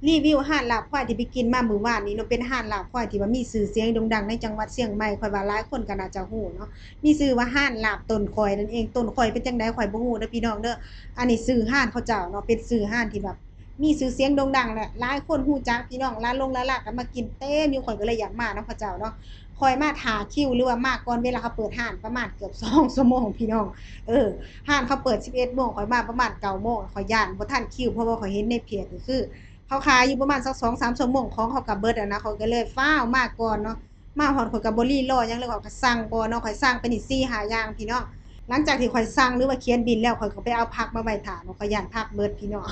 รีวิวร้านลาบควายที่ไปกินมามื้อวานนี้เนาะเป็นร้านลาบควายที่ว่ามีชื่อเสียงโด่งดังในจังหวัดเชียงใหม่ข้อยว่าหลายคนก็น่าจะรู้เนาะมีชื่อว่าร้านลาบต้นข่อยนั่นเองต้นข่อยเป็นจั่งใดข้อยบ่รู้เด้อพี่น้องเด้ออันนี้ชื่อร้านเขาเจ้าเนาะเป็นชื่อร้านที่แบบมีชื่อเสียงโด่งดังแหละหลายคนรู้จักพี่น้องร้านลงร้านลาบก็มากินเต็มอยู่ข้อยก็เลยอยากมานำเขาเจ้าเนาะข้อยมาท่าคิวหรือว่ามาก่อนเวลาเขาเปิดร้านประมาณเกือบ2ชั่วโมงพี่น้องเออร้านเขาเปิด11โมงข้อยมาประมาณ9โมงข้อยย้านบ่ทันคิวเพราะว่าข้อยเห็นในเพจนี่คือ เขาขายอยู่ประมาณสัก2-3ชั่วโมงของเขาก็เบิดอะนะเขาก็เลยฟ้าวมาก่อนเนาะมาฮอดข้อยก็บ่รีรอหยังเลยข้อยก็สั่งก่อนเนาะข้อยสั่งไปนี่4-5อย่างพี่น้องหลังจากที่ข้อยสั่งหรือว่าเขียนบิลแล้วข้อยก็ไปเอาผักมาไว้ท่าเนาะข้อยย้านผักเบิดพี่น้อง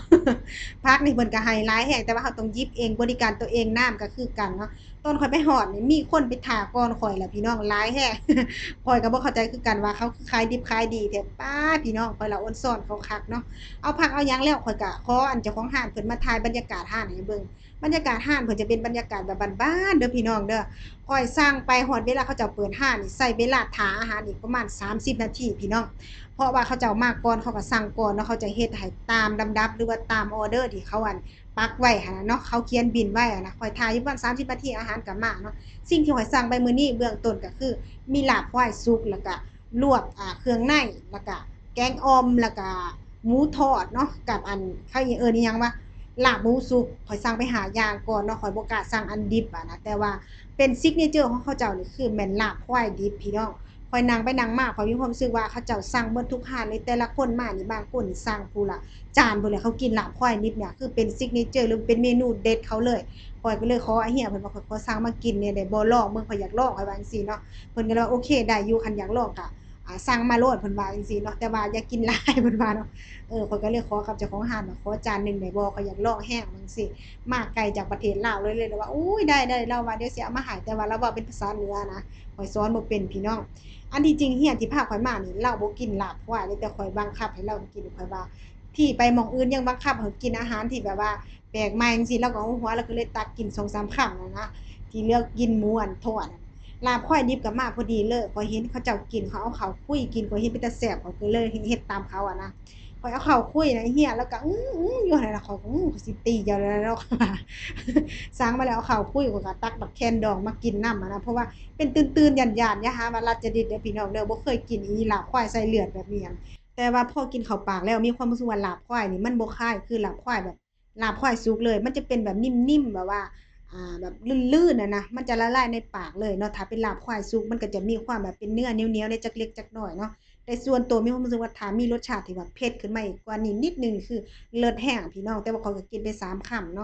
ผักนี่เพิ่นก็ให้หลายแฮงแต่ว่าเราต้องหยิบเองบริการตัวเองน้ำก็คือกันเนาะตอนข้อยไปฮอดนี่มีคนไปท่าก่อนข้อยแล้วพี่น้องหลายแฮงข้อยก็บ่เข้าใจคือกันว่าเขาคือขายดิบขายดีแท้ป๊าพี่น้องข้อยละอดซ้อนเขาคักเนาะ เอาผักเอาหยังแล้วข่อยก็ขออันเจ้าของร้านเพิ่นมาถ่ายบรรยากาศร้านให้เบิ่งบรรยากาศร้านเพิ่นจะเป็นบรรยากาศแบบบ้านๆเด้อพี่น้องเด้อข้อยสั่งไปฮอดเวลาเขาเจ้าเปิดร้านนี่ใช้เวลาท่าอาหารอีกประมาณ30นาทีพี่น้องเพราะว่าเขาเจ้ามาก่อนเขาก็สั่งก่อนเนาะเขาจะเฮ็ดให้ตามลำดับหรือว่าตามออร์เดอร์ที่เขาอันปักไว้หันน่ะเนาะเขาเขียนบิลไว้อะนะข้อยท่าอยู่ประมาณ30นาทีอาหารก็มาเนาะสิ่งที่ข้อยสั่งไปมื้อนี้เบื้องต้นก็คือมีลาบควายสุกแล้วก็ลวกเครื่องในแล้วก็แกงอ่อมแล้วก็ หมูทอดเนาะกับอันเขาอิหยังว่าลาบหมูสุกข่อยสั่งไปหาอย่างก่อนเนาะข่อยบ่กล้าสั่งอันดิบอะนะแต่ว่าเป็นซิกเนเจอร์ของเขาเจ้านี่คือแม่นลาบควายดิบพี่น้องข่อยนั่งไปนั่งมาข่อยมีความรู้สึกว่าเขาเจ้าสั่งเบิดทุกร้านเลยแต่ละคนมานี่บางคนนี่สั่งพู้นล่ะจานพู้นแหละเขากินลาบควายดิบเนี่ยคือเป็นซิกเนเจอร์หรือเป็นเมนูเด็ดเขาเลยข้อยก็เลยขออาเฮียเพิ่นว่าข้อยขอสั่งมากินแหน่ได้บ่ลองเบิ่งข้อยอยากลองข้อยว่าจังซี่เนาะเพิ่นก็เลยว่าโอเคได้อยู่คันอยากลองก็สั่งมาโลดเพิ่นว่าจังซี่เนาะแต่ว่าอย่ากินหลายเพิ่นว่าเนาะ ข้อยก็เลยขอกับเจ้าของร้านว่าขอจานหนึ่งได้บ่ข้อยอยากลองแรงว่าจั่งซี้มาไกลจากประเทศลาวเลยเราว่าอุ๊ยได้ๆเลาว่าเดี๋ยวสิเอามาให้แต่ว่าเลาเว้าเป็นภาษาเหนือนะข้อยสอนบ่เป็นพี่น้องอันที่จริงเฮียที่พาข้อยมานี่เลาบ่กินลาบควายเลยแต่ข้อยบังคับให้เลากินข้อยว่าที่ไปหม้องอื่นยังบังคับให้กินอาหารที่แบบว่าแปลกใหม่จังซี้เลาก็เอาหัวเลาก็เลยตักกิน2-3คำอะนะที่เลือกกินหมูอันทอดอะลาบควายดิบก็มาพอดีเลยข้อยเห็นเขาเจ้ากินเขาเอาข้าวคุยกินข้อยเห็นเป็นตาแซ่บข้อยก็เลยเฮ็ดตามเขาอะนะ ข้อยเอาเข้าวคุยนะเฮียแล้วก็อยู่หั่นน่ะข้อยก็ข้อยสิตีเจ้าแล้วเนาะสั่งมาแล้วเอาข้าวคุยข้อยก็ตักบักแคนดองมากินนำอะนะเพราะว่าเป็นตื่นๆย้านๆอย่าหาว่ารัดจริตเด้อพี่น้องเด้อบ่เคยกินอีหลาบควายใส่เลือดแบบนี้หั้นแต่ว่าพอกินเข้าปากแล้วมีความรู้สึกว่าลาบควายนี่มันบ่คล้ายคือลาบควายแบบลาบควายสุกเลยมันจะเป็นแบบนิ่มๆแบบว่าแบบลื่นๆอะนะมันจะละลายในปากเลยเนาะถ้าเป็นลาบควายสุกมันก็จะมีความแบบเป็นเนื้อเหนียวๆในจักเล็กจักน้อยเนาะ แต่ส่วนตัวมีความรู้สึกว่าถ้ามีรสชาติที่แบบเผ็ดขึ้นมาอีกกว่านี้นิดหนึ่งคือเลิศแห้งพี่น้องแต่ว่าข้อยก็กินไป3คำเนาะ